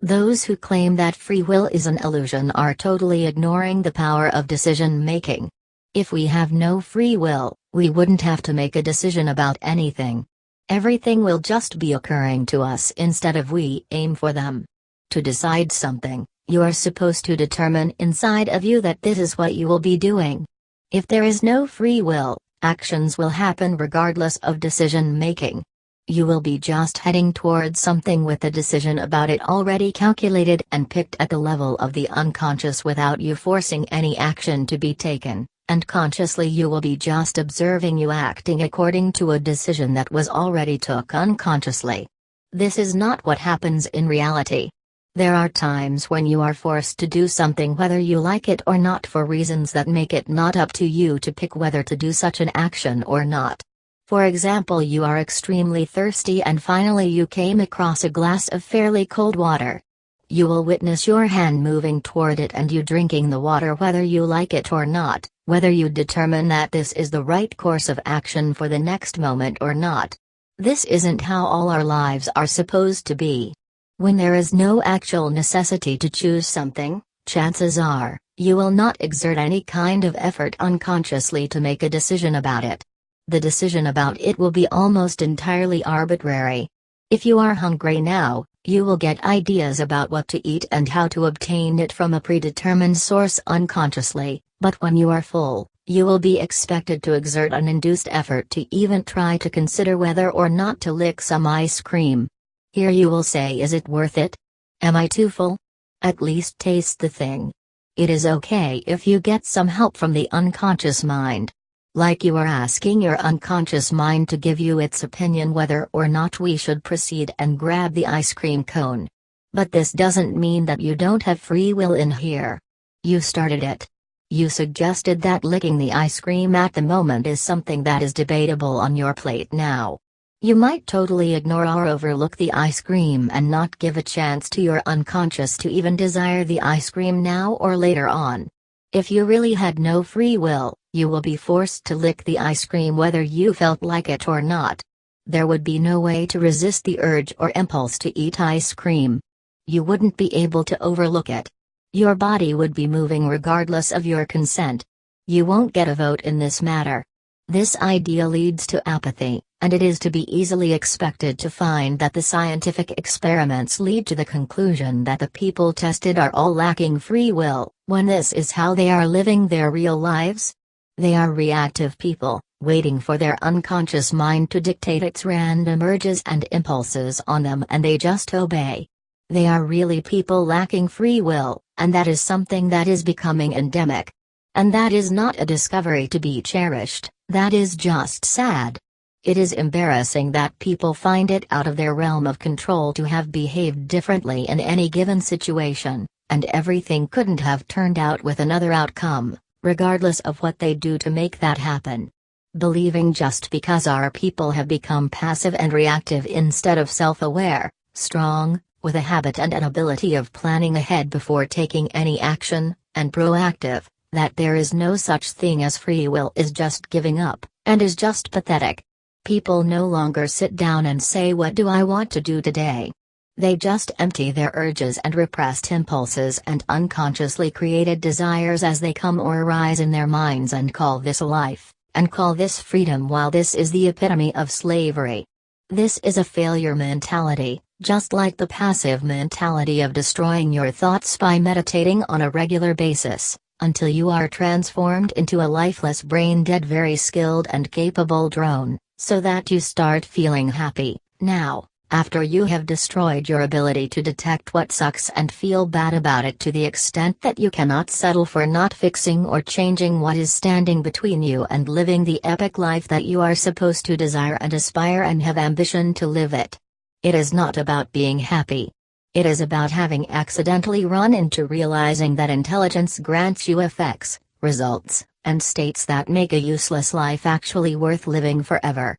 Those who claim that free will is an illusion are totally ignoring the power of decision making. If we have no free will, we wouldn't have to make a decision about anything. Everything will just be occurring to us instead of we aim for them. To decide something, you are supposed to determine inside of you that this is what you will be doing. If there is no free will, actions will happen regardless of decision making. You will be just heading towards something with a decision about it already calculated and picked at the level of the unconscious without you forcing any action to be taken, and consciously you will be just observing you acting according to a decision that was already took unconsciously. This is not what happens in reality. There are times when you are forced to do something whether you like it or not for reasons that make it not up to you to pick whether to do such an action or not. For example, you are extremely thirsty and finally you came across a glass of fairly cold water. You will witness your hand moving toward it and you drinking the water whether you like it or not, whether you determine that this is the right course of action for the next moment or not. This isn't how all our lives are supposed to be. When there is no actual necessity to choose something, chances are, you will not exert any kind of effort unconsciously to make a decision about it. The decision about it will be almost entirely arbitrary. If you are hungry now, you will get ideas about what to eat and how to obtain it from a predetermined source unconsciously, but when you are full, you will be expected to exert an induced effort to even try to consider whether or not to lick some ice cream. Here you will say, is it worth it? Am I too full? At least taste the thing. It is okay if you get some help from the unconscious mind. Like you are asking your unconscious mind to give you its opinion whether or not we should proceed and grab the ice cream cone. But this doesn't mean that you don't have free will in here. You started it. You suggested that licking the ice cream at the moment is something that is debatable on your plate now. You might totally ignore or overlook the ice cream and not give a chance to your unconscious to even desire the ice cream now or later on. If you really had no free will, you will be forced to lick the ice cream whether you felt like it or not. There would be no way to resist the urge or impulse to eat ice cream. You wouldn't be able to overlook it. Your body would be moving regardless of your consent. You won't get a vote in this matter. This idea leads to apathy, and it is to be easily expected to find that the scientific experiments lead to the conclusion that the people tested are all lacking free will, when this is how they are living their real lives. They are reactive people, waiting for their unconscious mind to dictate its random urges and impulses on them and they just obey. They are really people lacking free will, and that is something that is becoming endemic. And that is not a discovery to be cherished, that is just sad. It is embarrassing that people find it out of their realm of control to have behaved differently in any given situation, and everything couldn't have turned out with another outcome, regardless of what they do to make that happen. Believing just because our people have become passive and reactive instead of self-aware, strong, with a habit and an ability of planning ahead before taking any action, and proactive, that there is no such thing as free will is just giving up, and is just pathetic. People no longer sit down and say, what do I want to do today? They just empty their urges and repressed impulses and unconsciously created desires as they come or arise in their minds and call this life, and call this freedom, while this is the epitome of slavery. This is a failure mentality, just like the passive mentality of destroying your thoughts by meditating on a regular basis, until you are transformed into a lifeless brain-dead very skilled and capable drone, so that you start feeling happy. Now, after you have destroyed your ability to detect what sucks and feel bad about it to the extent that you cannot settle for not fixing or changing what is standing between you and living the epic life that you are supposed to desire and aspire and have ambition to live it. It is not about being happy. It is about having accidentally run into realizing that intelligence grants you effects, results, and states that make a useless life actually worth living forever.